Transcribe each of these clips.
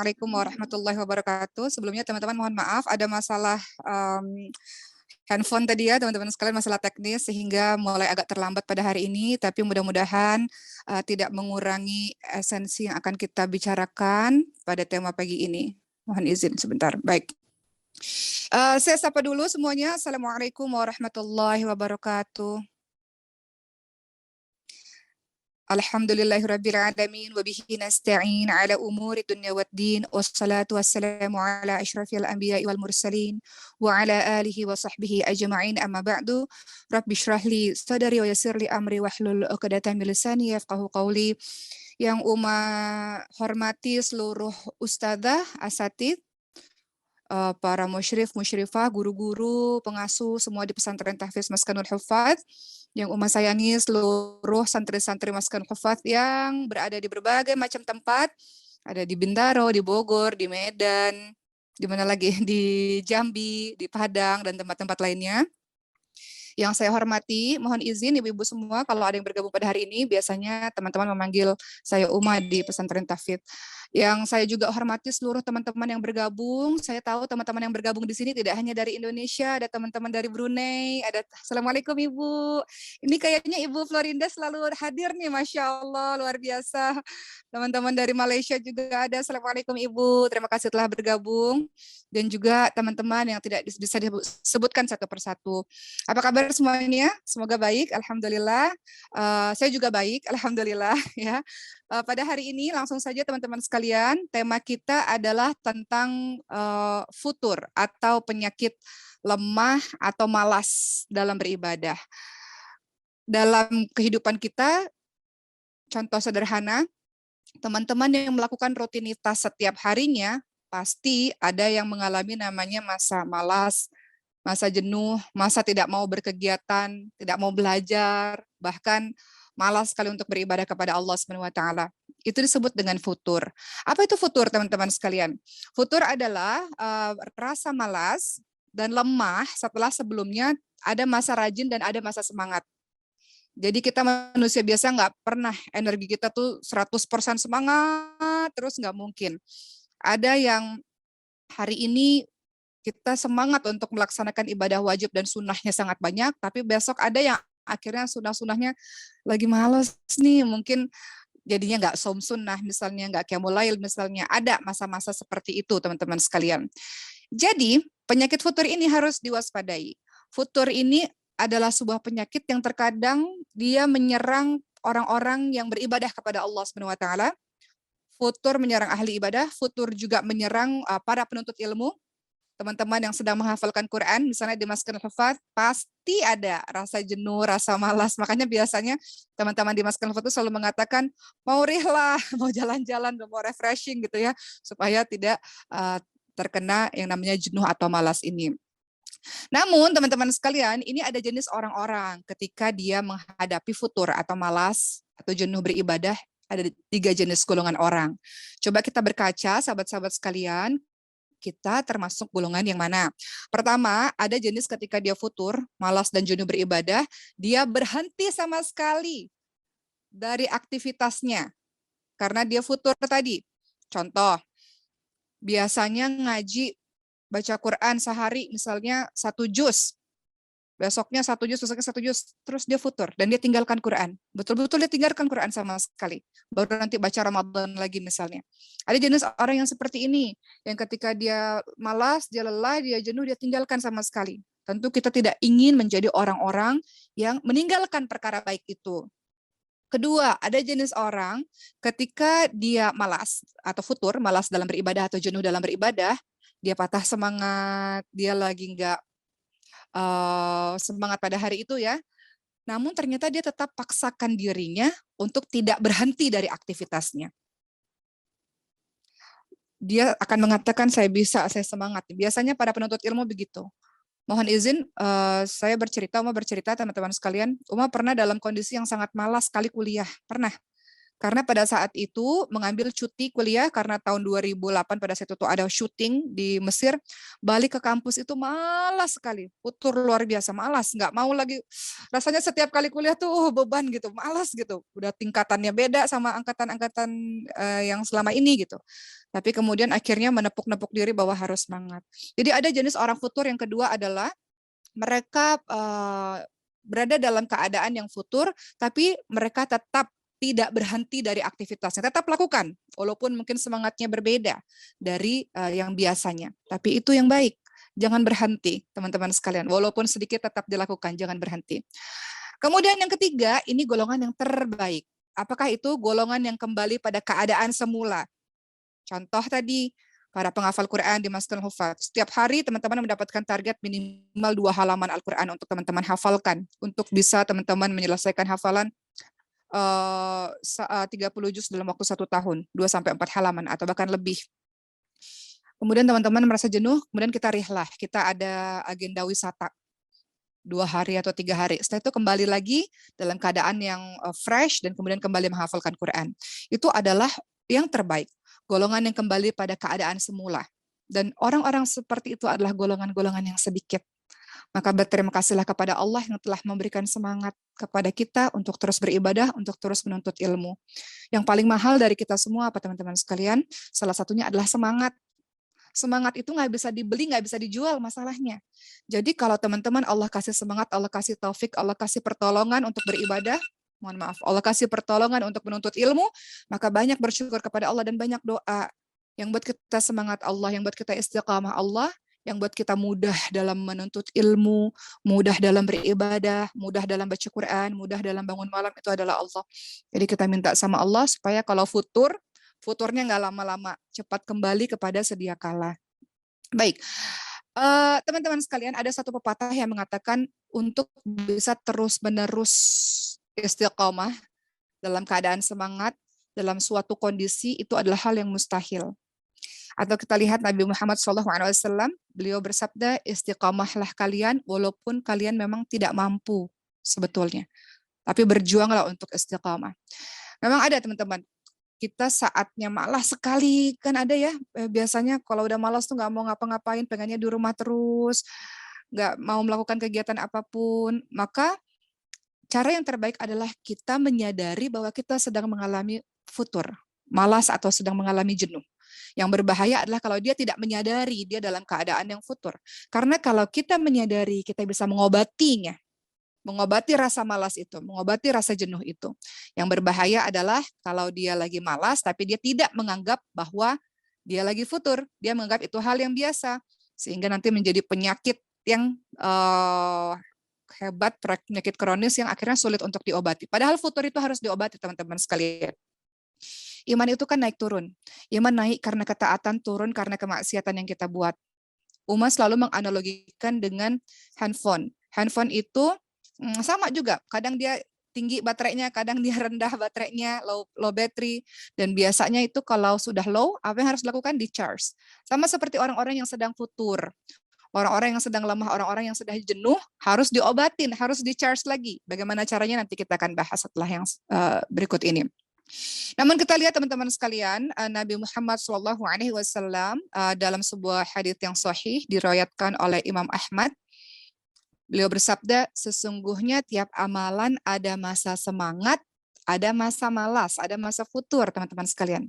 Assalamualaikum warahmatullahi wabarakatuh. Sebelumnya teman-teman mohon maaf ada masalah handphone tadi ya teman-teman sekalian, masalah teknis sehingga mulai agak terlambat pada hari ini, tapi mudah-mudahan tidak mengurangi esensi yang akan kita bicarakan pada tema pagi ini. Mohon izin sebentar. Baik. Saya sapa dulu semuanya. Assalamualaikum warahmatullahi wabarakatuh. Alhamdulillahirabbil alamin wa bihi nasta'in ala umuri dunya waddin wassalatu wassalamu ala asyrafil anbiya'i wal mursalin wa ala alihi wa sahbihi ajma'in amma ba'du. Rabbi shrah li sadri wa yassir li amri wahlul 'uqdatam min lisani yafqahu qawli. Yang hormati seluruh ustadzah, asatidz, para musyrif, musyrifah, guru-guru, pengasuh semua di pesantren Tahfiz Maskanul Hufadz, yang sayangi seluruh santri-santri Maskanul Hufadz yang berada di berbagai macam tempat, ada di Bintaro, di Bogor, di Medan, di mana lagi, di Jambi, di Padang, dan tempat-tempat lainnya. Yang saya hormati, mohon izin ibu-ibu semua, kalau ada yang bergabung pada hari ini, biasanya teman-teman memanggil saya Uma di pesantren Tahfiz. Yang saya juga hormati seluruh teman-teman yang bergabung. Saya tahu teman-teman yang bergabung di sini tidak hanya dari Indonesia, ada teman-teman dari Brunei, ada Assalamualaikum Ibu. Ini kayaknya Ibu Florinda selalu hadir nih, Masya Allah, luar biasa. Teman-teman dari Malaysia juga ada, Assalamualaikum Ibu, terima kasih telah bergabung. Dan juga teman-teman yang tidak bisa disebutkan satu persatu. Apa kabar semuanya? Semoga baik, Alhamdulillah. Saya juga baik, Alhamdulillah. Ya. Pada hari ini langsung saja teman-teman sekalian, tema kita adalah tentang futur atau penyakit lemah atau malas dalam beribadah. Dalam kehidupan kita, contoh sederhana, teman-teman yang melakukan rutinitas setiap harinya, pasti ada yang mengalami namanya masa malas, masa jenuh, masa tidak mau berkegiatan, tidak mau belajar, bahkan malas sekali untuk beribadah kepada Allah Subhanahu wa taala. Itu disebut dengan futur. Apa itu futur, teman-teman sekalian? Futur adalah rasa malas dan lemah setelah sebelumnya ada masa rajin dan ada masa semangat. Jadi kita manusia biasa nggak pernah energi kita tuh 100% semangat, terus nggak mungkin. Ada yang hari ini kita semangat untuk melaksanakan ibadah wajib dan sunnahnya sangat banyak, tapi besok ada yang akhirnya sunnah-sunnahnya lagi males nih, mungkin jadinya nggak saum sunnah misalnya, nggak qiyamul lail misalnya. Ada masa-masa seperti itu, teman-teman sekalian. Jadi, penyakit futur ini harus diwaspadai. Futur ini adalah sebuah penyakit yang terkadang dia menyerang orang-orang yang beribadah kepada Allah Subhanahu wa taala. Futur menyerang ahli ibadah, futur juga menyerang para penuntut ilmu. Teman-teman yang sedang menghafalkan Quran, misalnya di Maskanul Hufadz, pasti ada rasa jenuh, rasa malas. Makanya biasanya teman-teman di Maskanul Hufadz selalu mengatakan, mau rihlah, mau jalan-jalan, mau refreshing gitu ya, supaya tidak terkena yang namanya jenuh atau malas ini. Namun teman-teman sekalian, ini ada jenis orang-orang ketika dia menghadapi futur atau malas atau jenuh beribadah, ada 3 jenis golongan orang. Coba kita berkaca, sahabat-sahabat sekalian, kita termasuk golongan yang mana? Pertama, ada jenis ketika dia futur, malas dan jenuh beribadah, dia berhenti sama sekali dari aktivitasnya karena dia futur tadi. Contoh, biasanya ngaji baca Quran sehari misalnya 1 juz, besoknya 1 juz, besoknya 1 juz, terus dia futur dan dia tinggalkan Quran. Betul-betul dia tinggalkan Quran sama sekali. Baru nanti baca Ramadan lagi misalnya. Ada jenis orang yang seperti ini, yang ketika dia malas, dia lelah, dia jenuh, dia tinggalkan sama sekali. Tentu kita tidak ingin menjadi orang-orang yang meninggalkan perkara baik itu. Kedua, ada jenis orang ketika dia malas atau futur, malas dalam beribadah atau jenuh dalam beribadah, dia patah semangat, dia lagi nggak semangat pada hari itu ya. Namun ternyata dia tetap paksakan dirinya untuk tidak berhenti dari aktivitasnya. Dia akan mengatakan saya bisa, saya semangat. Biasanya para penuntut ilmu begitu. Mohon izin, saya bercerita, Uma bercerita teman-teman sekalian. Uma pernah dalam kondisi yang sangat malas sekali kuliah, pernah. Karena pada saat itu mengambil cuti kuliah karena tahun 2008 pada saat itu ada syuting di Mesir, balik ke kampus itu malas sekali, futur luar biasa, malas, nggak mau lagi. Rasanya setiap kali kuliah tuh beban gitu, malas gitu. Udah tingkatannya beda sama angkatan-angkatan yang selama ini gitu. Tapi kemudian akhirnya menepuk-nepuk diri bahwa harus semangat. Jadi ada jenis orang futur yang kedua adalah mereka berada dalam keadaan yang futur, tapi mereka tetap tidak berhenti dari aktivitasnya, tetap lakukan, walaupun mungkin semangatnya berbeda dari yang biasanya. Tapi itu yang baik, jangan berhenti, teman-teman sekalian. Walaupun sedikit tetap dilakukan, jangan berhenti. Kemudian yang ketiga, ini golongan yang terbaik. Apakah itu golongan yang kembali pada keadaan semula? Contoh tadi, para penghafal Quran di Masjidil Hufaz. Setiap hari teman-teman mendapatkan target minimal 2 halaman Al-Quran untuk teman-teman hafalkan. Untuk bisa teman-teman menyelesaikan hafalan 30 juz dalam waktu 1 tahun, 2-4 halaman, atau bahkan lebih. Kemudian teman-teman merasa jenuh, kemudian kita rihlah. Kita ada agenda wisata 2 hari atau 3 hari. Setelah itu kembali lagi dalam keadaan yang fresh dan kemudian kembali menghafalkan Quran. Itu adalah yang terbaik. Golongan yang kembali pada keadaan semula. Dan orang-orang seperti itu adalah golongan-golongan yang sedikit. Maka berterima kasihlah kepada Allah yang telah memberikan semangat kepada kita untuk terus beribadah, untuk terus menuntut ilmu. Yang paling mahal dari kita semua apa teman-teman sekalian? Salah satunya adalah semangat. Semangat itu nggak bisa dibeli, nggak bisa dijual masalahnya. Jadi kalau teman-teman Allah kasih semangat, Allah kasih taufik, Allah kasih pertolongan untuk beribadah, mohon maaf, Allah kasih pertolongan untuk menuntut ilmu, maka banyak bersyukur kepada Allah dan banyak doa yang buat kita semangat Allah, yang buat kita istiqamah Allah, yang buat kita mudah dalam menuntut ilmu, mudah dalam beribadah, mudah dalam baca Quran, mudah dalam bangun malam, itu adalah Allah. Jadi kita minta sama Allah supaya kalau futurnya nggak lama-lama, cepat kembali kepada sedia kala. Baik, teman-teman sekalian, ada satu pepatah yang mengatakan untuk bisa terus-menerus istiqomah dalam keadaan semangat, dalam suatu kondisi, itu adalah hal yang mustahil. Atau kita lihat Nabi Muhammad SAW, beliau bersabda, istiqomahlah kalian walaupun kalian memang tidak mampu sebetulnya. Tapi berjuanglah untuk istiqomah. Memang ada teman-teman, kita saatnya malas sekali, kan ada ya, biasanya kalau udah malas tuh nggak mau ngapa-ngapain, pengennya di rumah terus, nggak mau melakukan kegiatan apapun. Maka cara yang terbaik adalah kita menyadari bahwa kita sedang mengalami futur, malas atau sedang mengalami jenuh. Yang berbahaya adalah kalau dia tidak menyadari dia dalam keadaan yang futur. Karena kalau kita menyadari, kita bisa mengobatinya, mengobati rasa malas itu, mengobati rasa jenuh itu. Yang berbahaya adalah kalau dia lagi malas, tapi dia tidak menganggap bahwa dia lagi futur. Dia menganggap itu hal yang biasa. Sehingga nanti menjadi penyakit yang hebat, penyakit kronis yang akhirnya sulit untuk diobati. Padahal futur itu harus diobati, teman-teman sekalian. Iman itu kan naik turun. Iman naik karena ketaatan, turun karena kemaksiatan yang kita buat. Umat selalu menganalogikan dengan handphone. Handphone itu sama juga. Kadang dia tinggi baterainya, kadang dia rendah baterainya, low battery. Dan biasanya itu kalau sudah low, apa yang harus dilakukan? Di-charge. Sama seperti orang-orang yang sedang futur. Orang-orang yang sedang lemah, orang-orang yang sedang jenuh, harus diobatin, harus di-charge lagi. Bagaimana caranya nanti kita akan bahas setelah yang berikut ini. Namun kita lihat teman-teman sekalian, Nabi Muhammad SAW dalam sebuah hadits yang sahih diriwayatkan oleh Imam Ahmad, beliau bersabda, sesungguhnya tiap amalan ada masa semangat, ada masa malas, ada masa futur, teman-teman sekalian.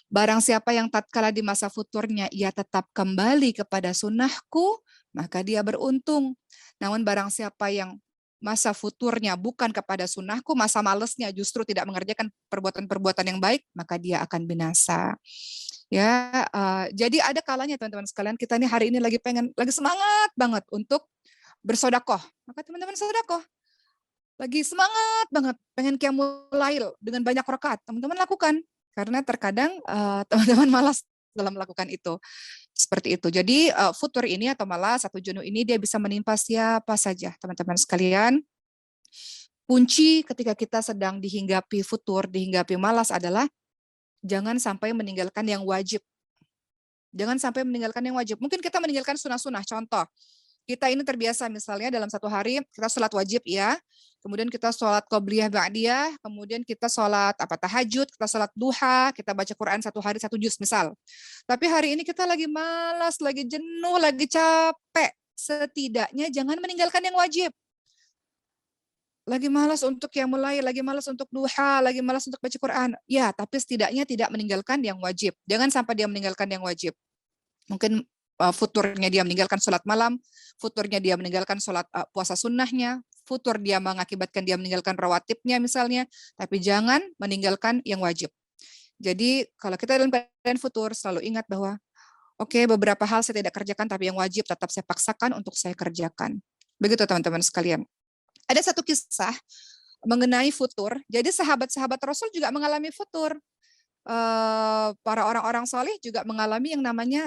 Barang siapa yang tatkala di masa futurnya ia tetap kembali kepada sunnahku, maka dia beruntung. Namun barang siapa yang masa futurnya bukan kepada sunnahku, masa malesnya justru tidak mengerjakan perbuatan-perbuatan yang baik, maka dia akan binasa. Ya, jadi ada kalanya teman-teman sekalian, kita ini hari ini lagi semangat banget untuk bersodakoh. Maka teman-teman sodakoh. Lagi semangat banget, pengen qiyamul lail dengan banyak rakaat, teman-teman lakukan. Karena terkadang teman-teman malas dalam melakukan itu. Seperti itu. Jadi futur ini atau malas atau jenuh ini dia bisa menimpa siapa saja, teman-teman sekalian. Kunci ketika kita sedang dihinggapi futur, dihinggapi malas adalah jangan sampai meninggalkan yang wajib. Jangan sampai meninggalkan yang wajib. Mungkin kita meninggalkan sunnah-sunnah. Contoh, kita ini terbiasa misalnya dalam satu hari kita sholat wajib ya. kemudian kita sholat qobliyah ba'diyah, kemudian kita sholat tahajud, kita sholat duha, kita baca Quran satu hari satu juz misal. Tapi hari ini kita lagi malas, lagi jenuh, lagi capek. Setidaknya jangan meninggalkan yang wajib. Lagi malas untuk yang mulai, lagi malas untuk duha, lagi malas untuk baca Quran. Ya, tapi setidaknya tidak meninggalkan yang wajib. Jangan sampai dia meninggalkan yang wajib. Mungkin futurnya dia meninggalkan sholat malam, futurnya dia meninggalkan sholat puasa sunnahnya, futur dia mengakibatkan dia meninggalkan rawatibnya misalnya, tapi jangan meninggalkan yang wajib. Jadi kalau kita dalam keadaan futur, selalu ingat bahwa oke, beberapa hal saya tidak kerjakan, tapi yang wajib tetap saya paksakan untuk saya kerjakan. Begitu teman-teman sekalian. Ada satu kisah mengenai futur. Jadi sahabat-sahabat Rasul juga mengalami futur. Para orang-orang soleh juga mengalami yang namanya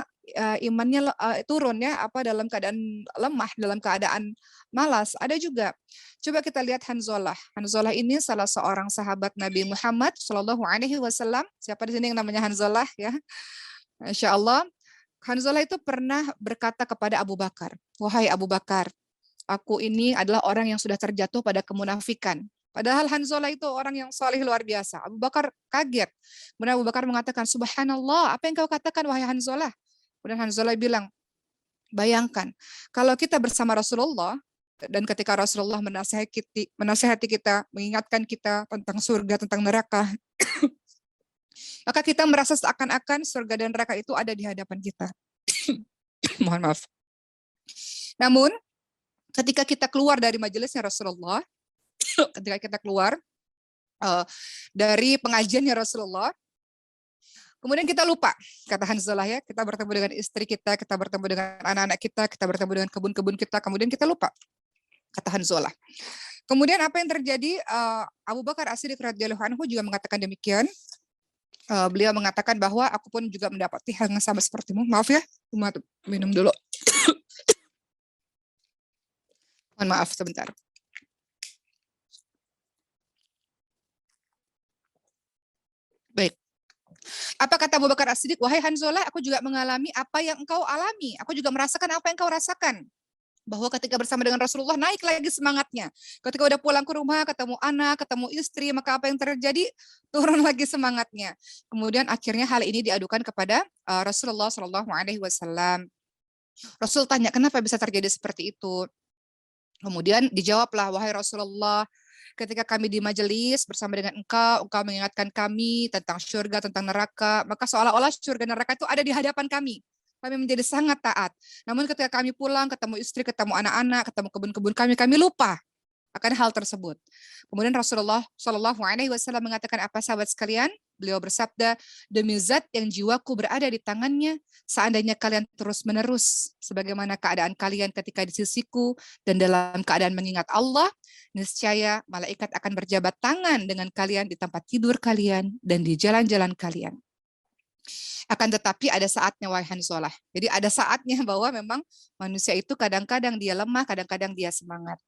imannya turun ya, dalam keadaan lemah, dalam keadaan malas. Ada juga. Coba kita lihat Hanzalah. Hanzalah ini salah seorang sahabat Nabi Muhammad Shallallahu Alaihi Wasallam. Siapa di sini yang namanya Hanzalah ya? Insya Allah. Hanzalah itu pernah berkata kepada Abu Bakar, wahai Abu Bakar, aku ini adalah orang yang sudah terjatuh pada kemunafikan. Padahal Hanzalah itu orang yang saleh luar biasa. Abu Bakar kaget. Kemudian Abu Bakar mengatakan, Subhanallah, apa yang kau katakan wahai Hanzalah? Kemudian Hanzalah bilang, bayangkan, kalau kita bersama Rasulullah, dan ketika Rasulullah menasihati kita, mengingatkan kita tentang surga, tentang neraka, maka kita merasa seakan-akan surga dan neraka itu ada di hadapan kita. Mohon maaf. Namun, ketika kita keluar dari majelisnya Rasulullah, ketika kita keluar dari pengajiannya Rasulullah, kemudian kita lupa, kata Hanzalah ya, kita bertemu dengan istri kita bertemu dengan anak-anak kita bertemu dengan kebun-kebun kita, kemudian kita lupa, kata Hanzalah. Kemudian apa yang terjadi? Abu Bakar As-Siddiq radhiyallahu anhu juga mengatakan demikian. Beliau mengatakan bahwa aku pun juga mendapati hal yang sama sepertimu. Maaf ya, minum dulu. Mohon maaf sebentar. Baik. Apa kata Abu Bakar As-Siddiq? Wahai Hanzalah, aku juga mengalami apa yang engkau alami. Aku juga merasakan apa yang engkau rasakan. Bahwa ketika bersama dengan Rasulullah naik lagi semangatnya. Ketika udah pulang ke rumah, ketemu anak, ketemu istri, maka apa yang terjadi? Turun lagi semangatnya. Kemudian akhirnya hal ini diadukan kepada Rasulullah Shallallahu Alaihi Wasallam. Rasul tanya, kenapa bisa terjadi seperti itu? Kemudian dijawablah, wahai Rasulullah, ketika kami di majelis bersama dengan engkau mengingatkan kami tentang surga, tentang neraka, maka seolah-olah surga dan neraka itu ada di hadapan kami. Kami menjadi sangat taat. Namun ketika kami pulang, ketemu istri, ketemu anak-anak, ketemu kebun-kebun kami lupa akan hal tersebut. Kemudian Rasulullah Shallallahu Alaihi Wasallam mengatakan apa sahabat sekalian? Beliau bersabda, demi zat yang jiwaku berada di tangannya, seandainya kalian terus-menerus sebagaimana keadaan kalian ketika di sisiku dan dalam keadaan mengingat Allah, niscaya malaikat akan berjabat tangan dengan kalian di tempat tidur kalian dan di jalan-jalan kalian. Akan tetapi ada saatnya wahai Hanzalah. Jadi ada saatnya bahwa memang manusia itu kadang-kadang dia lemah, kadang-kadang dia semangat.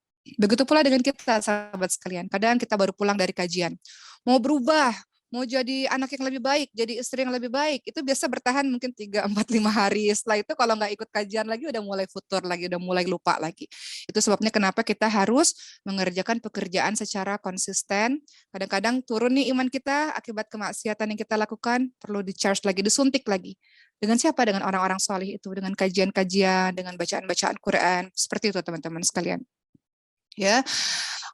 Begitu pula dengan kita sahabat sekalian. Kadang kita baru pulang dari kajian. Mau berubah, mau jadi anak yang lebih baik, jadi istri yang lebih baik, itu biasa bertahan mungkin 3, 4, 5 hari. Setelah itu kalau nggak ikut kajian lagi udah mulai futur lagi, udah mulai lupa lagi. Itu sebabnya kenapa kita harus mengerjakan pekerjaan secara konsisten. Kadang-kadang turun nih iman kita akibat kemaksiatan yang kita lakukan, perlu di-charge lagi, disuntik lagi. Dengan siapa? Dengan orang-orang soleh itu, dengan kajian-kajian, dengan bacaan-bacaan Quran. Seperti itu teman-teman sekalian. Ya,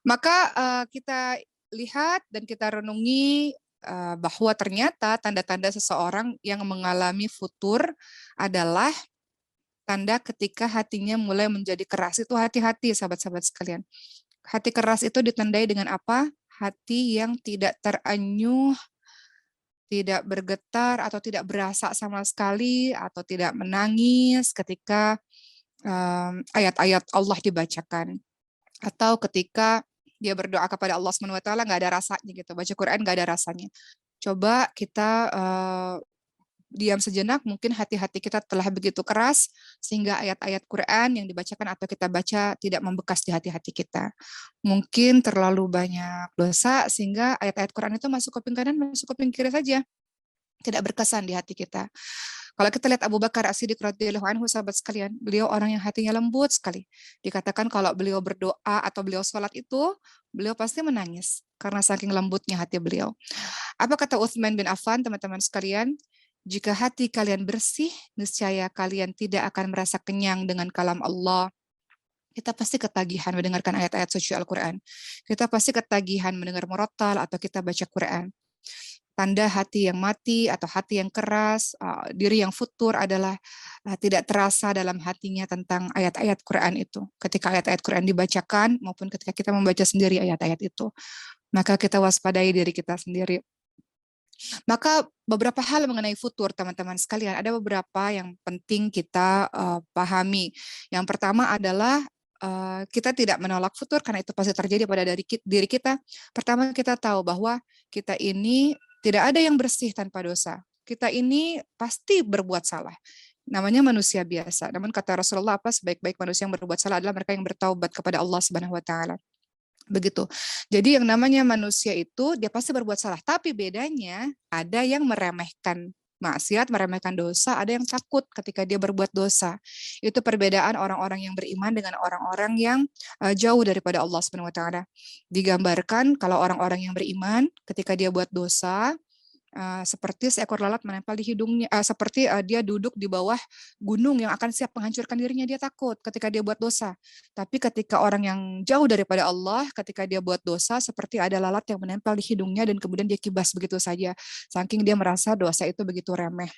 maka kita lihat dan kita renungi bahwa ternyata tanda-tanda seseorang yang mengalami futur adalah tanda ketika hatinya mulai menjadi keras. Itu hati-hati sahabat-sahabat sekalian. Hati keras itu ditandai dengan apa? Hati yang tidak teranyuh, tidak bergetar atau tidak berasa sama sekali, atau tidak menangis ketika ayat-ayat Allah dibacakan. Atau ketika dia berdoa kepada Allah SWT nggak ada rasanya gitu, baca Quran nggak ada rasanya. Coba kita diam sejenak, mungkin hati-hati kita telah begitu keras sehingga ayat-ayat Quran yang dibacakan atau kita baca tidak membekas di hati-hati kita. Mungkin terlalu banyak dosa sehingga ayat-ayat Quran itu masuk kuping kanan, masuk kuping kiri saja, tidak berkesan di hati kita. Kalau kita lihat Abu Bakar As-Siddiq radhiyallahu anhu, sahabat sekalian, beliau orang yang hatinya lembut sekali. Dikatakan kalau beliau berdoa atau beliau sholat itu, beliau pasti menangis karena saking lembutnya hati beliau. Apa kata Utsman bin Affan, teman-teman sekalian? Jika hati kalian bersih, niscaya kalian tidak akan merasa kenyang dengan kalam Allah. Kita pasti ketagihan mendengarkan ayat-ayat suci Al-Quran. Kita pasti ketagihan mendengar murattal atau kita baca Quran. Tanda hati yang mati atau hati yang keras, diri yang futur adalah tidak terasa dalam hatinya tentang ayat-ayat Quran itu. Ketika ayat-ayat Quran dibacakan maupun ketika kita membaca sendiri ayat-ayat itu, maka kita waspadai diri kita sendiri. Maka beberapa hal mengenai futur, teman-teman sekalian, ada beberapa yang penting kita pahami. Yang pertama adalah kita tidak menolak futur karena itu pasti terjadi pada diri kita. Pertama, kita tahu bahwa kita ini tidak ada yang bersih tanpa dosa. Kita ini pasti berbuat salah. Namanya manusia biasa. Namun kata Rasulullah, apa sebaik-baik manusia yang berbuat salah adalah mereka yang bertaubat kepada Allah Subhanahu wa taala. Begitu. Jadi yang namanya manusia itu dia pasti berbuat salah. Tapi bedanya ada yang meremehkan maksiat, meremehkan dosa, ada yang takut ketika dia berbuat dosa. Itu perbedaan orang-orang yang beriman dengan orang-orang yang jauh daripada Allah Subhanahu wa taala. Digambarkan kalau orang-orang yang beriman ketika dia buat dosa, seperti seekor lalat menempel di hidungnya, seperti dia duduk di bawah gunung yang akan siap menghancurkan dirinya, dia takut ketika dia buat dosa. Tapi ketika orang yang jauh daripada Allah, ketika dia buat dosa, seperti ada lalat yang menempel di hidungnya dan kemudian dia kibas begitu saja, saking dia merasa dosa itu begitu remeh.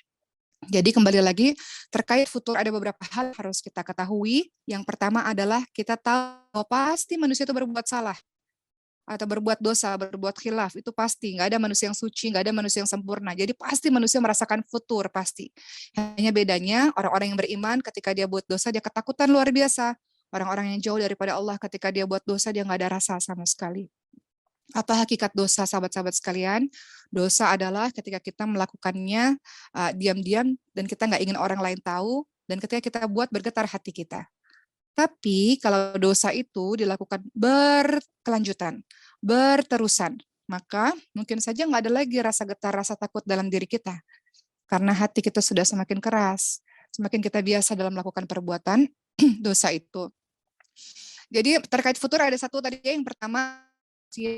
Jadi kembali lagi, terkait futur ada beberapa hal harus kita ketahui. Yang pertama adalah kita tahu pasti manusia itu berbuat salah atau berbuat dosa, berbuat khilaf, itu pasti. Nggak ada manusia yang suci, nggak ada manusia yang sempurna. Jadi pasti manusia merasakan futur, pasti. Hanya bedanya orang-orang yang beriman ketika dia buat dosa, dia ketakutan luar biasa. Orang-orang yang jauh daripada Allah ketika dia buat dosa, dia nggak ada rasa sama sekali. Apa hakikat dosa, sahabat-sahabat sekalian? Dosa adalah ketika kita melakukannya diam-diam dan kita nggak ingin orang lain tahu, dan ketika kita buat bergetar hati kita. Tapi kalau dosa itu dilakukan berkelanjutan, berterusan, maka mungkin saja nggak ada lagi rasa getar, rasa takut dalam diri kita. Karena hati kita sudah semakin keras, semakin kita biasa dalam melakukan perbuatan dosa itu. Jadi terkait futur ada satu tadi, yang pertama,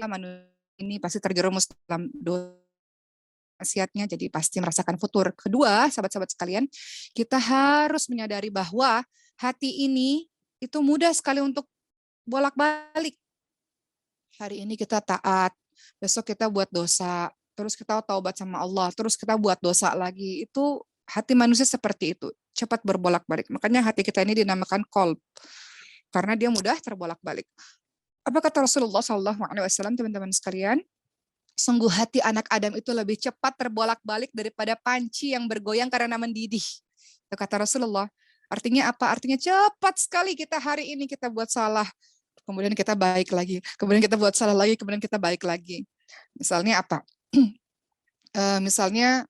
manusia ini pasti terjerumus dalam dosa maksiatnya, jadi pasti merasakan futur. Kedua, sahabat-sahabat sekalian, kita harus menyadari bahwa hati ini itu mudah sekali untuk bolak-balik. Hari ini kita taat, besok kita buat dosa, terus kita taubat sama Allah, terus kita buat dosa lagi. Itu hati manusia seperti itu, cepat berbolak-balik. Makanya hati kita ini dinamakan qalb, karena dia mudah terbolak-balik. Apa kata Rasulullah SAW, teman-teman sekalian? Sungguh hati anak Adam itu lebih cepat terbolak-balik daripada panci yang bergoyang karena mendidih. Itu kata Rasulullah. Artinya apa? Artinya cepat sekali kita hari ini kita buat salah, kemudian kita baik lagi, kemudian kita buat salah lagi, kemudian kita baik lagi. Misalnya apa? Misalnya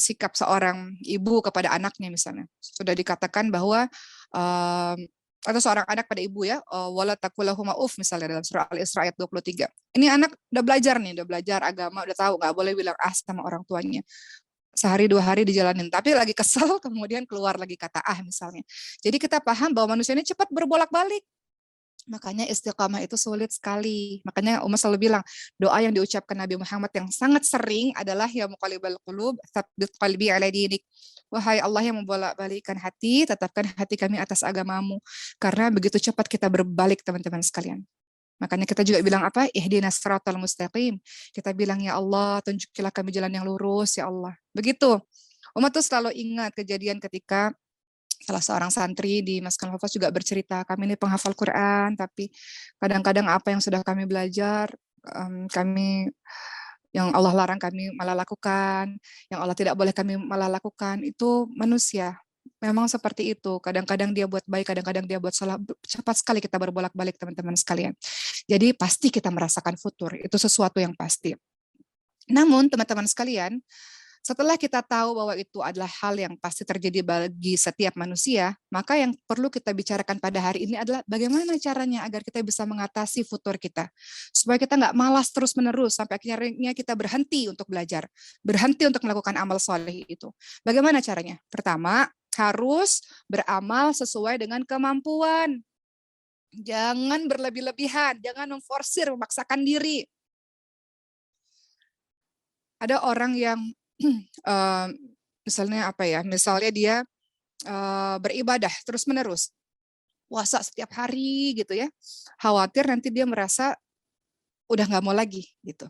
sikap seorang ibu kepada anaknya misalnya. Sudah dikatakan bahwa atau seorang anak pada ibu ya, wala taqulahuma uf misalnya dalam surah Al-Isra ayat 23. Ini anak udah belajar nih, udah belajar agama, udah tahu nggak boleh bilang sama orang tuanya. Sehari 2 hari dijalanin, tapi lagi kesel kemudian keluar lagi kata misalnya. Jadi kita paham bahwa manusia ini cepat berbolak-balik. Makanya istiqamah itu sulit sekali. Makanya Umar selalu bilang, doa yang diucapkan Nabi Muhammad yang sangat sering adalah ya muqallibal qulub, tsabbit qalbi ala dinik. Wahai Allah yang membolak-balikkan hati, tetapkan hati kami atas agamamu. Karena begitu cepat kita berbalik, teman-teman sekalian. Makanya kita juga bilang apa? Ihdinas siratal mustaqim. Kita bilang, ya Allah, tunjukilah kami jalan yang lurus, ya Allah. Begitu. Umat tuh selalu ingat kejadian ketika salah seorang santri di Maskan Hafaz juga bercerita, kami ini penghafal Quran, tapi kadang-kadang apa yang sudah kami belajar, kami yang Allah larang kami malah lakukan, yang Allah tidak boleh kami malah lakukan, itu manusia. Memang seperti itu. Kadang-kadang dia buat baik, kadang-kadang dia buat salah. Cepat sekali kita berbolak-balik, teman-teman sekalian. Jadi pasti kita merasakan futur. Itu sesuatu yang pasti. Namun, teman-teman sekalian, Setelah kita tahu bahwa itu adalah hal yang pasti terjadi bagi setiap manusia, maka yang perlu kita bicarakan pada hari ini adalah bagaimana caranya agar kita bisa mengatasi futur kita. Supaya kita nggak malas terus-menerus sampai akhirnya kita berhenti untuk belajar, berhenti untuk melakukan amal soleh itu. Bagaimana caranya? Pertama, harus beramal sesuai dengan kemampuan. Jangan berlebih-lebihan, jangan memforsir, memaksakan diri. Ada orang yang misalnya apa ya? Misalnya dia beribadah terus-menerus, puasa setiap hari gitu ya. Khawatir nanti dia merasa udah nggak mau lagi gitu.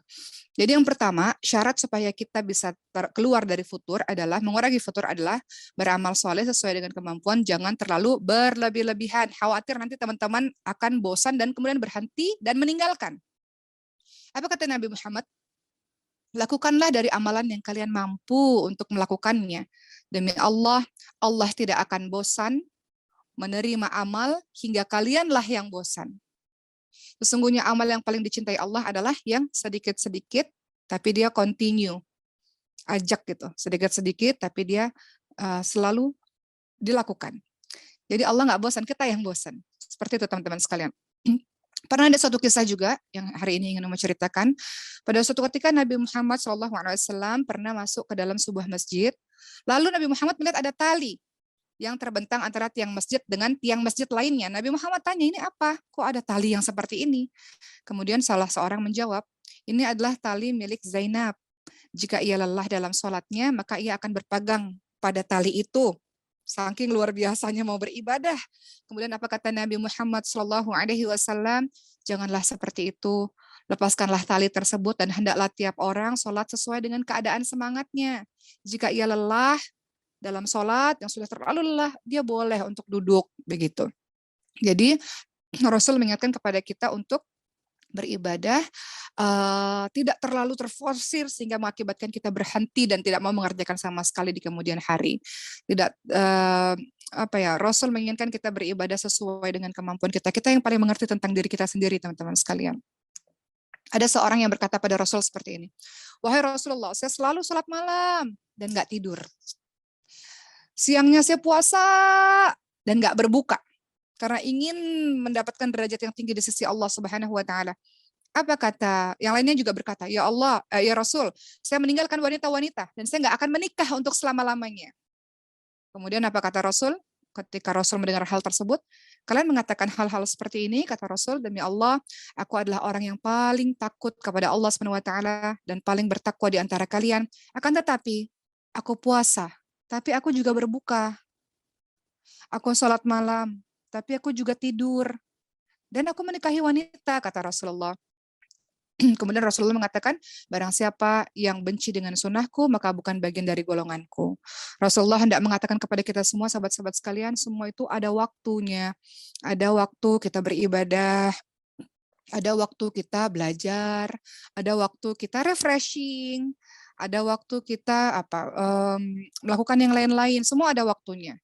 Jadi yang pertama, syarat supaya kita bisa keluar dari futur adalah, mengurangi futur adalah beramal soleh sesuai dengan kemampuan, jangan terlalu berlebih-lebihan. Khawatir nanti teman-teman akan bosan dan kemudian berhenti dan meninggalkan. Apa kata Nabi Muhammad? Lakukanlah dari amalan yang kalian mampu untuk melakukannya. Demi Allah, Allah tidak akan bosan menerima amal hingga kalianlah yang bosan. Sesungguhnya amal yang paling dicintai Allah adalah yang sedikit-sedikit, tapi dia continue, ajak gitu, sedikit-sedikit, tapi dia selalu dilakukan. Jadi Allah nggak bosan, kita yang bosan. Seperti itu teman-teman sekalian. Pernah ada suatu kisah juga yang hari ini ingin menceritakan. Pada suatu ketika Nabi Muhammad SAW pernah masuk ke dalam sebuah masjid. Lalu Nabi Muhammad melihat ada tali yang terbentang antara tiang masjid dengan tiang masjid lainnya. Nabi Muhammad tanya, ini apa? Kok ada tali yang seperti ini? Kemudian salah seorang menjawab, ini adalah tali milik Zainab. Jika ia lelah dalam sholatnya, maka ia akan berpegang pada tali itu. Saking luar biasanya mau beribadah. Kemudian apa kata Nabi Muhammad SAW? Janganlah seperti itu. Lepaskanlah tali tersebut dan hendaklah tiap orang sholat sesuai dengan keadaan semangatnya. Jika ia lelah dalam sholat yang sudah terlalu lelah, dia boleh untuk duduk begitu. Jadi Rasul mengingatkan kepada kita untuk beribadah tidak terlalu terforsir sehingga mengakibatkan kita berhenti dan tidak mau mengerjakan sama sekali di kemudian hari. Tidak Rasul menginginkan kita beribadah sesuai dengan kemampuan kita. Kita yang paling mengerti tentang diri kita sendiri, teman-teman sekalian. Ada seorang yang berkata pada Rasul seperti ini, wahai Rasulullah, saya selalu sholat malam dan nggak tidur. Siangnya saya puasa dan nggak berbuka karena ingin mendapatkan derajat yang tinggi di sisi Allah Subhanahu wa taala. Apa kata yang lainnya juga berkata, ya Allah, ya Rasul, saya meninggalkan wanita-wanita dan saya nggak akan menikah untuk selama-lamanya. Kemudian apa kata Rasul? Ketika Rasul mendengar hal tersebut, kalian mengatakan hal-hal seperti ini, kata Rasul, demi Allah, aku adalah orang yang paling takut kepada Allah Subhanahu wa taala dan paling bertakwa di antara kalian. Akan tetapi, aku puasa, tapi aku juga berbuka. Aku sholat malam, tapi aku juga tidur. Dan aku menikahi wanita, kata Rasulullah. Kemudian Rasulullah mengatakan, barang siapa yang benci dengan sunnahku, maka bukan bagian dari golonganku. Rasulullah hendak mengatakan kepada kita semua, sahabat-sahabat sekalian, semua itu ada waktunya. Ada waktu kita beribadah, ada waktu kita belajar, ada waktu kita refreshing, ada waktu kita melakukan yang lain-lain. Semua ada waktunya.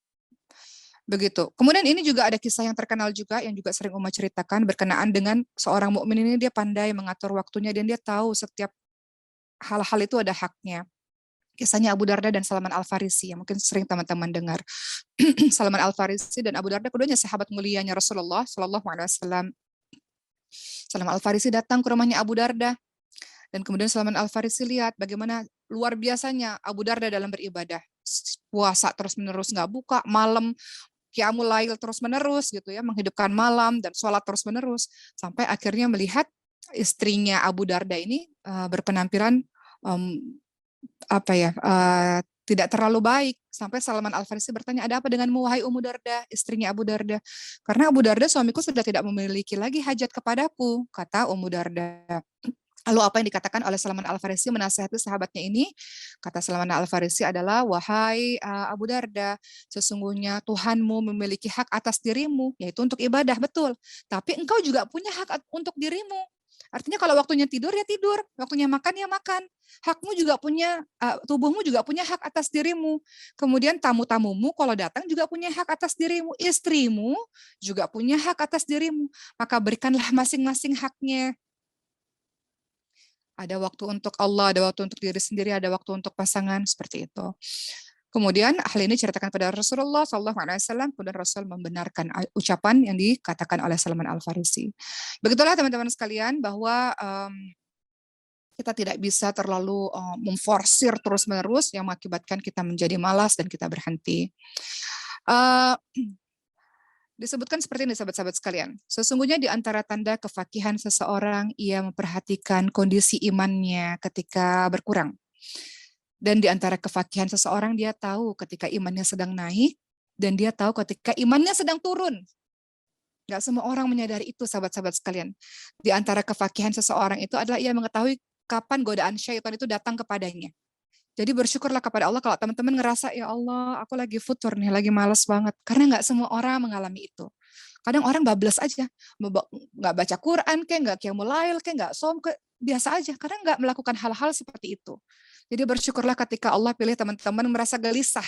Begitu. Kemudian ini juga ada kisah yang terkenal juga yang juga sering Uma ceritakan berkenaan dengan seorang mukmin ini, dia pandai mengatur waktunya dan dia tahu setiap hal-hal itu ada haknya. Kisahnya Abu Darda dan Salman Al-Farisi yang mungkin sering teman-teman dengar. Salman Al-Farisi dan Abu Darda keduanya sahabat mulianya Rasulullah Shallallahu Alaihi Wasallam. Salman Al-Farisi datang ke rumahnya Abu Darda dan kemudian Salman Al-Farisi lihat bagaimana luar biasanya Abu Darda dalam beribadah. Puasa terus-menerus nggak buka, malam Qiyamul Lail terus-menerus gitu ya, menghidupkan malam dan sholat terus-menerus sampai akhirnya melihat istrinya Abu Darda ini berpenampilan tidak terlalu baik sampai Salman Al-Farisi bertanya, ada apa denganmu wahai Ummu Darda, istrinya Abu Darda? Karena Abu Darda, suamiku sudah tidak memiliki lagi hajat kepadaku, kata Ummu Darda. Lalu apa yang dikatakan oleh Salman Al-Farisi menasihati sahabatnya ini? Kata Salman Al-Farisi adalah, wahai Abu Darda, sesungguhnya Tuhanmu memiliki hak atas dirimu, yaitu untuk ibadah, betul. Tapi engkau juga punya hak untuk dirimu. Artinya kalau waktunya tidur, ya tidur. Waktunya makan, ya makan. Hakmu juga punya, tubuhmu juga punya hak atas dirimu. Kemudian tamu-tamumu kalau datang juga punya hak atas dirimu. Istrimu juga punya hak atas dirimu. Maka berikanlah masing-masing haknya. Ada waktu untuk Allah, ada waktu untuk diri sendiri, ada waktu untuk pasangan, seperti itu. Kemudian hal ini diceritakan pada Rasulullah SAW, kemudian Rasul membenarkan ucapan yang dikatakan oleh Salman Al-Farisi. Begitulah teman-teman sekalian, bahwa kita tidak bisa terlalu memforsir terus-menerus yang mengakibatkan kita menjadi malas dan kita berhenti. Disebutkan seperti ini sahabat-sahabat sekalian. Sesungguhnya di antara tanda kefakihan seseorang, ia memperhatikan kondisi imannya ketika berkurang. Dan di antara kefakihan seseorang, dia tahu ketika imannya sedang naik, dan dia tahu ketika imannya sedang turun. Gak semua orang menyadari itu, sahabat-sahabat sekalian. Di antara kefakihan seseorang itu adalah ia mengetahui kapan godaan syaitan itu datang kepadanya. Jadi bersyukurlah kepada Allah kalau teman-teman ngerasa, ya Allah, aku lagi futur nih, lagi malas banget. Karena nggak semua orang mengalami itu. Kadang orang bablas aja, nggak baca Quran, kayak nggak qiyamul lail, kayak nggak som, biasa aja. Karena nggak melakukan hal-hal seperti itu. Jadi bersyukurlah ketika Allah pilih teman-teman merasa gelisah.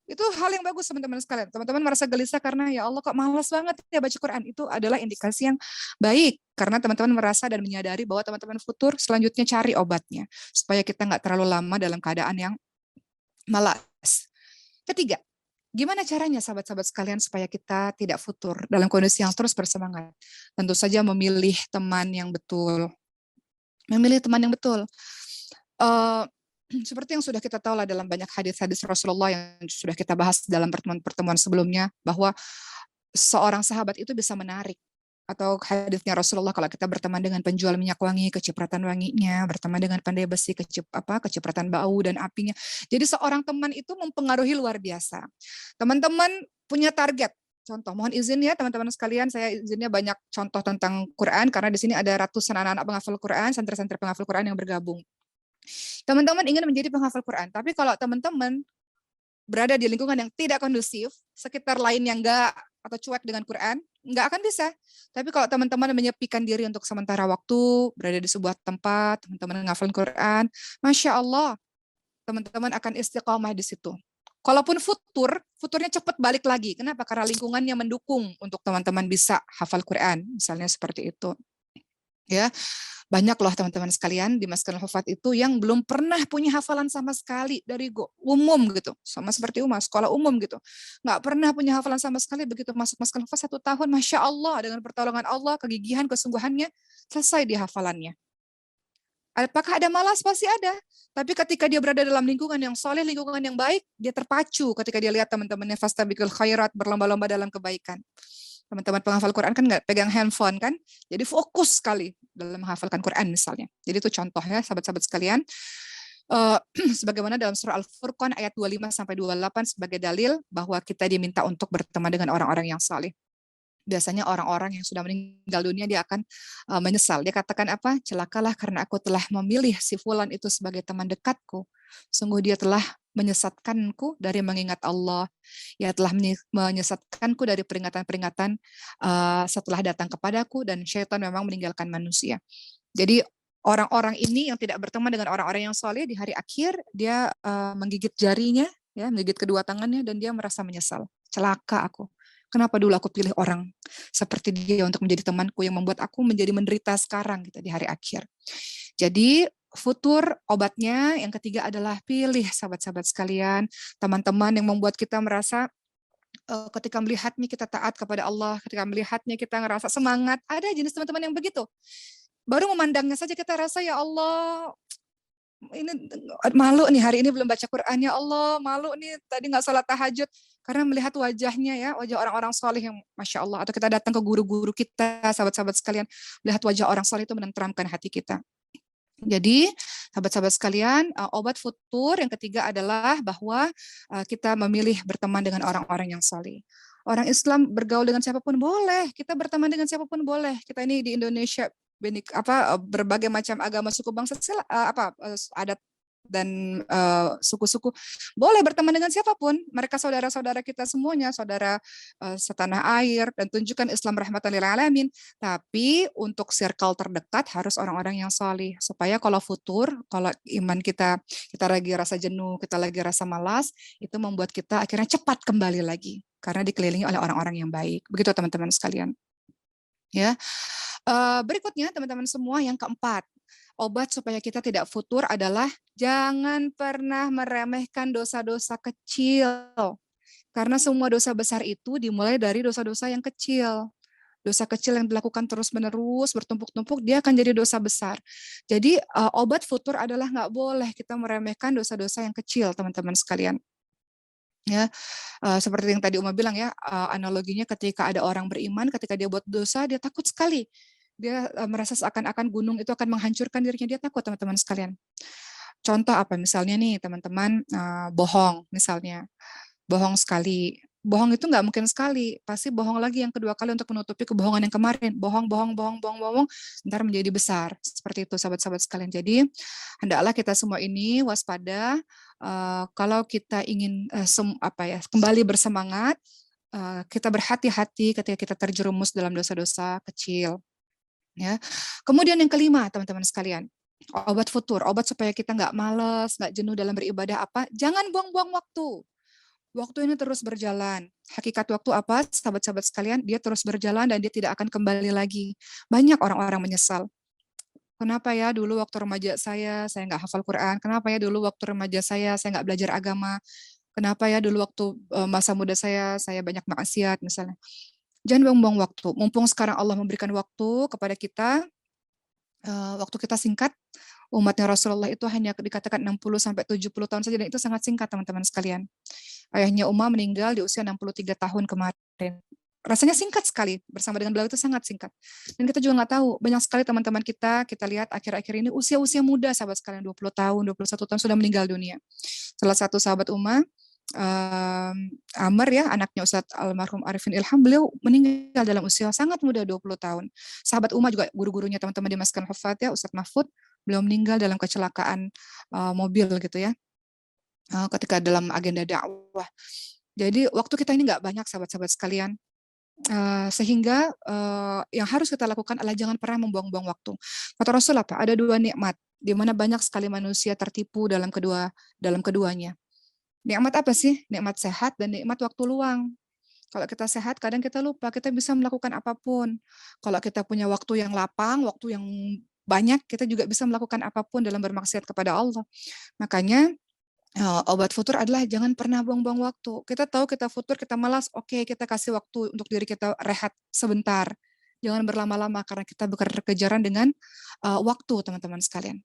Itu hal yang bagus teman-teman sekalian. Teman-teman merasa gelisah karena ya Allah kok malas banget ya baca Quran. Itu adalah indikasi yang baik. Karena teman-teman merasa dan menyadari bahwa teman-teman futur selanjutnya cari obatnya. Supaya kita nggak terlalu lama dalam keadaan yang malas. Ketiga, gimana caranya sahabat-sahabat sekalian supaya kita tidak futur dalam kondisi yang terus bersemangat? Tentu saja memilih teman yang betul. Memilih teman yang betul. Seperti yang sudah kita tahu lah dalam banyak hadis-hadis Rasulullah yang sudah kita bahas dalam pertemuan-pertemuan sebelumnya, bahwa seorang sahabat itu bisa menarik. Atau hadisnya Rasulullah, kalau kita berteman dengan penjual minyak wangi, kecipratan wanginya, berteman dengan pandai besi, kecipratan bau dan apinya. Jadi seorang teman itu mempengaruhi luar biasa. Teman-teman punya target. Contoh, mohon izin ya teman-teman sekalian, saya izinnya banyak contoh tentang Quran, karena di sini ada ratusan anak-anak penghafal Quran, santri-santri penghafal Quran yang bergabung. Teman-teman ingin menjadi penghafal Quran, tapi kalau teman-teman berada di lingkungan yang tidak kondusif, sekitar lain yang enggak atau cuek dengan Quran, enggak akan bisa. Tapi kalau teman-teman menyepikan diri untuk sementara waktu, berada di sebuah tempat, teman-teman menghafal Quran, Masya Allah, teman-teman akan istiqomah di situ. Kalaupun futurnya cepat balik lagi. Kenapa? Karena lingkungannya mendukung untuk teman-teman bisa hafal Quran, misalnya seperti itu. Ya, banyak loh teman-teman sekalian di Maskanul Hufat itu yang belum pernah punya hafalan sama sekali dari umum gitu, sama seperti sekolah umum gitu, nggak pernah punya hafalan sama sekali. Begitu masuk Maskanul Hufat 1 tahun, Masya Allah, dengan pertolongan Allah, kegigihan, kesungguhannya, selesai di hafalannya. Apakah ada malas? Pasti ada. Tapi ketika dia berada dalam lingkungan yang soleh, lingkungan yang baik, dia terpacu ketika dia lihat teman-temannya fastabiqul khairat, berlomba-lomba dalam kebaikan. Teman-teman penghafal Quran kan nggak pegang handphone kan, jadi fokus sekali dalam menghafalkan Quran misalnya. Jadi itu contohnya sahabat-sahabat sekalian. Sebagaimana dalam surah Al-Furqan ayat 25 sampai 28 sebagai dalil bahwa kita diminta untuk berteman dengan orang-orang yang saleh. Biasanya orang-orang yang sudah meninggal dunia dia akan menyesal. Dia katakan apa? Celakalah karena aku telah memilih si fulan itu sebagai teman dekatku. Sungguh dia telah menyesatkanku dari mengingat Allah. Ia telah menyesatkanku dari peringatan-peringatan setelah datang kepadaku, dan syaitan memang meninggalkan manusia. Jadi orang-orang ini yang tidak berteman dengan orang-orang yang soleh, di hari akhir dia menggigit jarinya, ya, menggigit kedua tangannya, dan dia merasa menyesal. Celaka aku. Kenapa dulu aku pilih orang seperti dia untuk menjadi temanku yang membuat aku menjadi menderita sekarang gitu di hari akhir. Jadi futur obatnya yang ketiga adalah pilih sahabat-sahabat sekalian, teman-teman yang membuat kita merasa ketika melihatnya kita taat kepada Allah, ketika melihatnya kita ngerasa semangat. Ada jenis teman-teman yang begitu. Baru memandangnya saja kita rasa ya Allah, ini malu nih hari ini belum baca Quran, ya Allah malu nih tadi nggak sholat tahajud, karena melihat wajahnya ya, wajah orang-orang soleh yang Masya Allah. Atau kita datang ke guru-guru kita, sahabat-sahabat sekalian, melihat wajah orang soleh itu menenteramkan hati kita. Jadi sahabat-sahabat sekalian, obat futur yang ketiga adalah bahwa kita memilih berteman dengan orang-orang yang soleh. Orang Islam bergaul dengan siapapun boleh, kita berteman dengan siapapun boleh. Kita ini di Indonesia berbagai macam agama, suku, bangsa, adat dan suku-suku, boleh berteman dengan siapapun. Mereka saudara-saudara kita semuanya, saudara setanah air, dan tunjukkan Islam rahmatan lil alamin. Tapi untuk circle terdekat harus orang-orang yang salih, supaya kalau futur, kalau iman kita lagi rasa jenuh, kita lagi rasa malas, itu membuat kita akhirnya cepat kembali lagi karena dikelilingi oleh orang-orang yang baik. Begitu teman-teman sekalian. Ya. Berikutnya teman-teman semua, yang keempat, obat supaya kita tidak futur adalah jangan pernah meremehkan dosa-dosa kecil. Karena semua dosa besar itu dimulai dari dosa-dosa yang kecil. Dosa kecil yang dilakukan terus-menerus, bertumpuk-tumpuk, dia akan jadi dosa besar. Jadi obat futur adalah nggak boleh kita meremehkan dosa-dosa yang kecil, teman-teman sekalian. Ya, seperti yang tadi Uma bilang ya, analoginya ketika ada orang beriman, ketika dia buat dosa, dia takut sekali. Dia merasa seakan-akan gunung itu akan menghancurkan dirinya, dia takut, teman-teman sekalian. Contoh apa? Misalnya nih, teman-teman, bohong misalnya. Bohong sekali. Bohong itu nggak mungkin sekali, pasti bohong lagi yang kedua kali untuk menutupi kebohongan yang kemarin. Bohong, bohong, bohong, bohong, bohong, ntar menjadi besar. Seperti itu, sahabat-sahabat sekalian. Jadi, hendaklah kita semua ini waspada. Kalau kita ingin kembali bersemangat, kita berhati-hati ketika kita terjerumus dalam dosa-dosa kecil. Ya. Kemudian yang kelima, teman-teman sekalian, obat futur, obat supaya kita nggak malas, nggak jenuh dalam beribadah apa? Jangan buang-buang waktu. Waktu ini terus berjalan. Hakikat waktu apa, sahabat-sahabat sekalian? Dia terus berjalan dan dia tidak akan kembali lagi. Banyak orang-orang menyesal. Kenapa ya dulu waktu remaja saya nggak hafal Quran? Kenapa ya dulu waktu remaja saya nggak belajar agama? Kenapa ya dulu waktu masa muda saya banyak maksiat misalnya. Jangan buang-buang waktu. Mumpung sekarang Allah memberikan waktu kepada kita, waktu kita singkat, umatnya Rasulullah itu hanya dikatakan 60 sampai 70 tahun saja dan itu sangat singkat teman-teman sekalian. Ayahnya Uma meninggal di usia 63 tahun kemarin. Rasanya singkat sekali, bersama dengan beliau itu sangat singkat. Dan kita juga nggak tahu, banyak sekali teman-teman kita lihat akhir-akhir ini usia-usia muda sahabat sekalian, 20 tahun, 21 tahun sudah meninggal dunia. Salah satu sahabat Uma, Amr ya, anaknya Ustadz almarhum Arifin Ilham, beliau meninggal dalam usia sangat muda, 20 tahun. Sahabat Uma juga guru-gurunya teman-teman di Maskan Hufat ya, Ustadz Mahfud, beliau meninggal dalam kecelakaan mobil gitu ya, ketika dalam agenda dakwah. Jadi waktu kita ini nggak banyak sahabat-sahabat sekalian, sehingga yang harus kita lakukan adalah jangan pernah membuang-buang waktu. Kata Rasul apa? Ada dua nikmat di mana banyak sekali manusia tertipu dalam keduanya. Nikmat apa sih? Nikmat sehat dan nikmat waktu luang. Kalau kita sehat, kadang kita lupa, kita bisa melakukan apapun. Kalau kita punya waktu yang lapang, waktu yang banyak, kita juga bisa melakukan apapun dalam bermaksiat kepada Allah. Makanya obat futur adalah jangan pernah buang-buang waktu. Kita tahu kita futur, kita malas, oke, kita kasih waktu untuk diri kita rehat sebentar. Jangan berlama-lama karena kita berkejaran dengan waktu, teman-teman sekalian.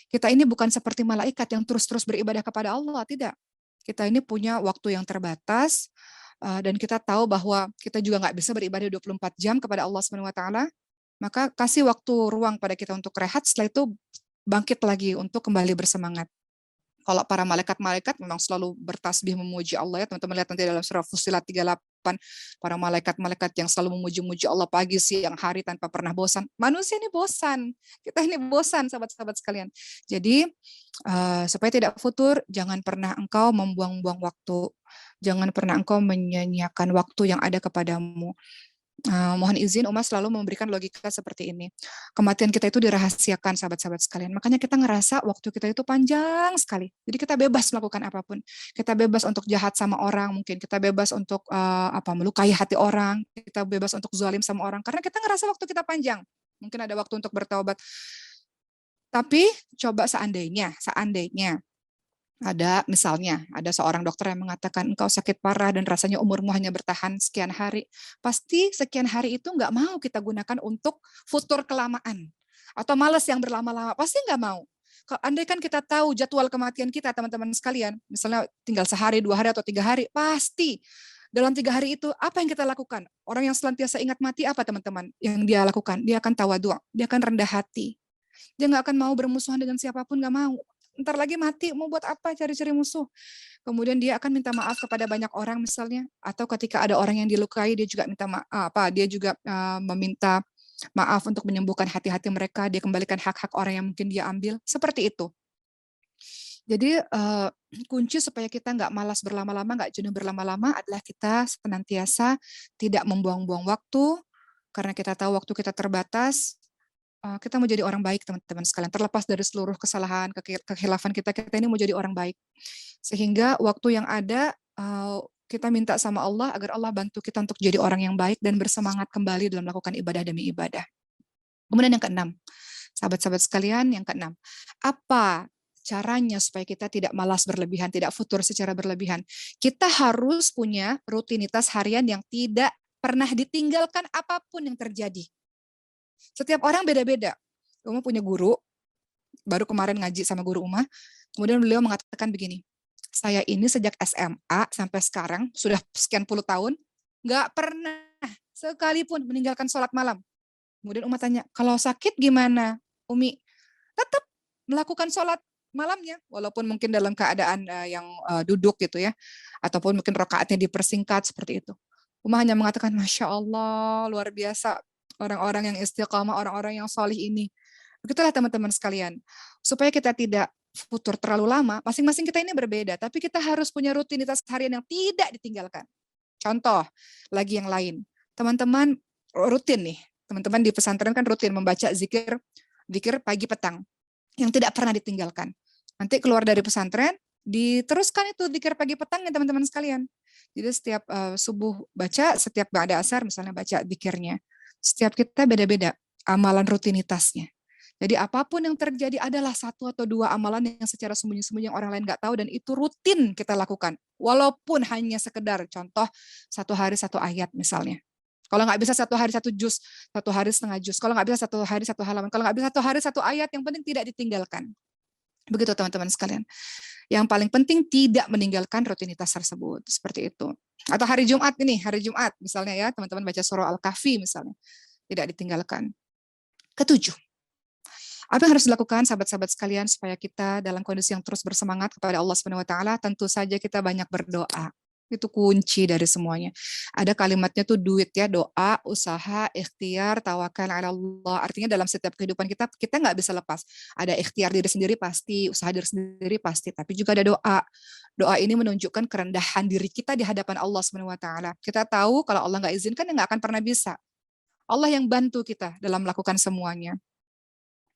Kita ini bukan seperti malaikat yang terus-terus beribadah kepada Allah, tidak. Kita ini punya waktu yang terbatas, dan kita tahu bahwa kita juga nggak bisa beribadah 24 jam kepada Allah Subhanahu wa taala. Maka kasih waktu ruang pada kita untuk rehat, setelah itu bangkit lagi untuk kembali bersemangat. Kalau para malaikat-malaikat memang selalu bertasbih memuji Allah ya, teman-teman lihat nanti dalam surah Fussilat 38, para malaikat-malaikat yang selalu memuji-muji Allah pagi, siang, hari tanpa pernah bosan. Manusia ini bosan, kita ini bosan sahabat-sahabat sekalian. Jadi supaya tidak futur, jangan pernah engkau membuang-buang waktu, jangan pernah engkau menyia-nyiakan waktu yang ada kepadamu. Mohon izin, Uma selalu memberikan logika seperti ini. Kematian kita itu dirahasiakan, sahabat-sahabat sekalian. Makanya kita ngerasa waktu kita itu panjang sekali. Jadi kita bebas melakukan apapun. Kita bebas untuk jahat sama orang, mungkin kita bebas untuk melukai hati orang, kita bebas untuk zalim sama orang. Karena kita ngerasa waktu kita panjang. Mungkin ada waktu untuk bertaubat. Tapi coba seandainya misalnya ada seorang dokter yang mengatakan engkau sakit parah dan rasanya umurmu hanya bertahan sekian hari. Pasti sekian hari itu nggak mau kita gunakan untuk futur kelamaan. Atau malas yang berlama-lama, pasti nggak mau. Andaikan kita tahu jadwal kematian kita, teman-teman sekalian, misalnya tinggal sehari, 2 hari, atau 3 hari, pasti dalam 3 hari itu apa yang kita lakukan? Orang yang senantiasa ingat mati apa teman-teman yang dia lakukan? Dia akan tawadhu, dia akan rendah hati. Dia nggak akan mau bermusuhan dengan siapapun, nggak mau. Ntar lagi mati, mau buat apa cari-cari musuh. Kemudian dia akan minta maaf kepada banyak orang misalnya, atau ketika ada orang yang dilukai, dia juga minta maaf, dia juga meminta maaf untuk menyembuhkan hati-hati mereka, dia kembalikan hak-hak orang yang mungkin dia ambil, seperti itu. Jadi kunci supaya kita nggak malas berlama-lama, nggak jenuh berlama-lama adalah kita senantiasa tidak membuang-buang waktu, karena kita tahu waktu kita terbatas. Kita mau jadi orang baik teman-teman sekalian, terlepas dari seluruh kesalahan, kekhilafan kita ini mau jadi orang baik. Sehingga waktu yang ada, kita minta sama Allah agar Allah bantu kita untuk jadi orang yang baik dan bersemangat kembali dalam melakukan ibadah demi ibadah. Kemudian yang keenam, sahabat-sahabat sekalian, yang keenam, apa caranya supaya kita tidak malas berlebihan, tidak futur secara berlebihan? Kita harus punya rutinitas harian yang tidak pernah ditinggalkan apapun yang terjadi. Setiap orang beda-beda. Uma punya guru, baru kemarin ngaji sama guru Uma, kemudian beliau mengatakan begini, saya ini sejak SMA sampai sekarang, sudah sekian puluh tahun, nggak pernah sekalipun meninggalkan sholat malam. Kemudian Uma tanya, kalau sakit gimana, Umi? Tetap melakukan sholat malamnya, walaupun mungkin dalam keadaan yang duduk gitu ya, ataupun mungkin rakaatnya dipersingkat seperti itu. Uma hanya mengatakan, Masya Allah, luar biasa orang-orang yang istiqamah, orang-orang yang salih ini. Begitulah teman-teman sekalian, supaya kita tidak futur terlalu lama, masing-masing kita ini berbeda, tapi kita harus punya rutinitas harian yang tidak ditinggalkan. Contoh, lagi yang lain, teman-teman rutin nih, teman-teman di pesantren kan rutin membaca zikir pagi petang yang tidak pernah ditinggalkan. Nanti keluar dari pesantren, diteruskan itu zikir pagi petang ya teman-teman sekalian. Jadi setiap subuh baca, setiap ba'da asar misalnya baca zikirnya. Setiap kita beda-beda amalan rutinitasnya. Jadi apapun yang terjadi adalah satu atau dua amalan yang secara sembunyi-sembunyi yang orang lain nggak tahu dan itu rutin kita lakukan. Walaupun hanya sekedar contoh satu hari satu ayat misalnya. Kalau nggak bisa satu hari satu juz, satu hari setengah juz. Kalau nggak bisa satu hari satu halaman. Kalau nggak bisa satu hari satu ayat, yang penting tidak ditinggalkan. Begitu teman-teman sekalian. Yang paling penting tidak meninggalkan rutinitas tersebut. Seperti itu. Atau hari Jumat ini, hari Jumat misalnya ya, teman-teman baca surah Al-Kahfi misalnya. Tidak ditinggalkan. Ketujuh. Apa yang harus dilakukan sahabat-sahabat sekalian supaya kita dalam kondisi yang terus bersemangat kepada Allah Subhanahu wa taala? Tentu saja kita banyak berdoa. Itu kunci dari semuanya. Ada kalimatnya tuh duit ya, doa, usaha, ikhtiar, tawakal ala Allah. Artinya dalam setiap kehidupan kita nggak bisa lepas. Ada ikhtiar diri sendiri pasti, usaha diri sendiri pasti, tapi juga ada doa. Doa ini menunjukkan kerendahan diri kita di hadapan Allah Subhanahu wa taala. Kita tahu kalau Allah nggak izinkan ya nggak akan pernah bisa. Allah yang bantu kita dalam melakukan semuanya.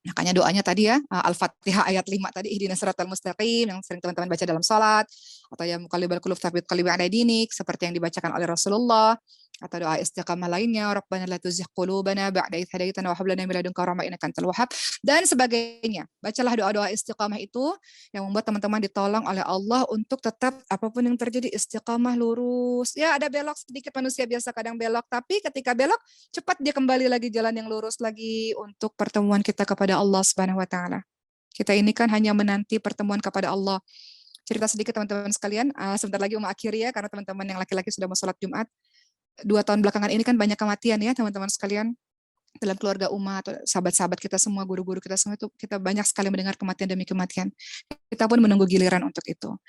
Makanya doanya tadi ya, Al-Fatihah ayat 5 tadi, ihdinas siratal mustaqim, yang sering teman-teman baca dalam salat, atau ya muqallibal qulub tsabbit qalbi ala dinik, seperti yang dibacakan oleh Rasulullah, atau doa istiqamah lainnya, Rabbana la tuzigh qulubana ba'da idh hadaitana wa hab lana min ladunka rahmah innaka antal wahhab, dan sebagainya. Bacalah doa-doa istiqamah itu yang membuat teman-teman ditolong oleh Allah untuk tetap apapun yang terjadi istiqamah lurus. Ya ada belok sedikit, manusia biasa kadang belok, tapi ketika belok cepat dia kembali lagi jalan yang lurus lagi untuk pertemuan kita kepada Allah Subhanahu wa taala. Kita ini kan hanya menanti pertemuan kepada Allah. Cerita sedikit teman-teman sekalian, sebentar lagi akhiri ya, karena teman-teman yang laki-laki sudah mau sholat Jumat. 2 tahun belakangan ini kan banyak kematian ya teman-teman sekalian. Dalam keluarga umat atau sahabat-sahabat kita semua, guru-guru kita semua itu kita banyak sekali mendengar kematian demi kematian. Kita pun menunggu giliran untuk itu.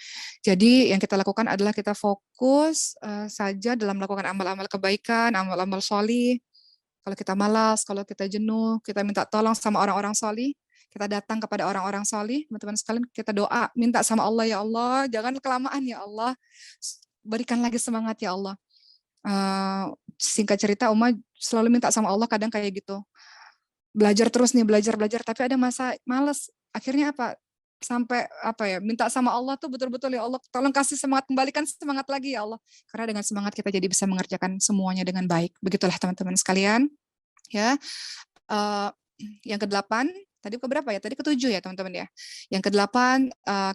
Jadi yang kita lakukan adalah kita fokus saja dalam melakukan amal-amal kebaikan, amal-amal sholih. Kalau kita malas, kalau kita jenuh, kita minta tolong sama orang-orang sholih. Kita datang kepada orang-orang sholih, teman-teman sekalian, kita doa, minta sama Allah, ya Allah, jangan kelamaan ya Allah, berikan lagi semangat ya Allah. Singkat cerita, Uma selalu minta sama Allah kadang kayak gitu. Belajar terus nih, belajar, tapi ada masa males. Akhirnya apa? Sampai apa ya? Minta sama Allah tuh betul-betul ya Allah, tolong kasih semangat, kembalikan semangat lagi ya Allah. Karena dengan semangat kita jadi bisa mengerjakan semuanya dengan baik. Begitulah teman-teman sekalian. Ya. Yang ke-8, tadi keberapa ya? Tadi ke-7 ya teman-teman ya. Yang ke-8,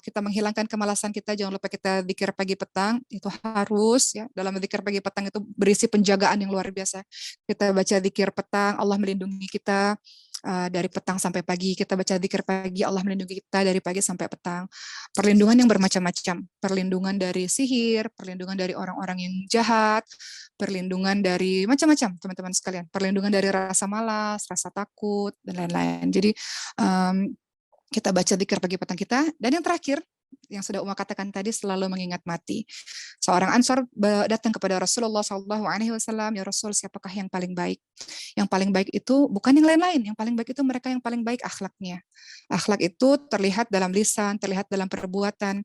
kita menghilangkan kemalasan kita, jangan lupa kita zikir pagi petang, itu harus ya. Dalam zikir pagi petang itu berisi penjagaan yang luar biasa. Kita baca zikir petang, Allah melindungi kita dari petang sampai pagi. Kita baca zikir pagi, Allah melindungi kita dari pagi sampai petang. Perlindungan yang bermacam-macam. Perlindungan dari sihir, perlindungan dari orang-orang yang jahat, perlindungan dari macam-macam teman-teman sekalian. Perlindungan dari rasa malas, rasa takut, dan lain-lain. Jadi kita baca zikir pagi petang kita. Dan yang terakhir, yang sudah Uma katakan tadi, selalu mengingat mati. Seorang Ansor datang kepada Rasulullah SAW, ya Rasul, siapakah yang paling baik? Yang paling baik itu bukan yang lain-lain, yang paling baik itu mereka yang paling baik akhlaknya. Akhlak itu terlihat dalam lisan, terlihat dalam perbuatan.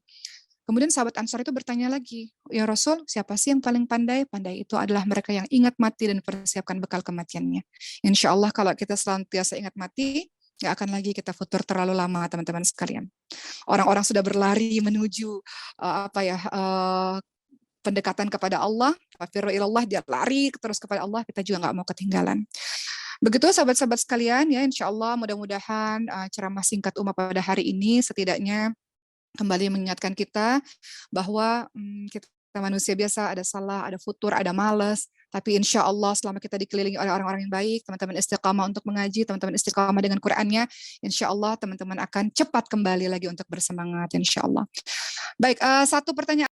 Kemudian sahabat Ansor itu bertanya lagi, ya Rasul, siapa sih yang paling pandai? Pandai itu adalah mereka yang ingat mati dan persiapkan bekal kematiannya. Insya Allah kalau kita senantiasa ingat mati, nggak akan lagi kita futur terlalu lama, teman-teman sekalian. Orang-orang sudah berlari menuju pendekatan kepada Allah, wafirru ilallah, dia lari terus kepada Allah, kita juga nggak mau ketinggalan. Begitu sahabat-sahabat sekalian ya, insya Allah mudah-mudahan ceramah singkat Uma pada hari ini setidaknya kembali mengingatkan kita bahwa kita manusia biasa, ada salah, ada futur, ada malas, tapi insya Allah selama kita dikelilingi oleh orang-orang yang baik, teman-teman istiqamah untuk mengaji, teman-teman istiqamah dengan Qur'annya, insya Allah teman-teman akan cepat kembali lagi untuk bersemangat, insya Allah. Baik, satu pertanyaan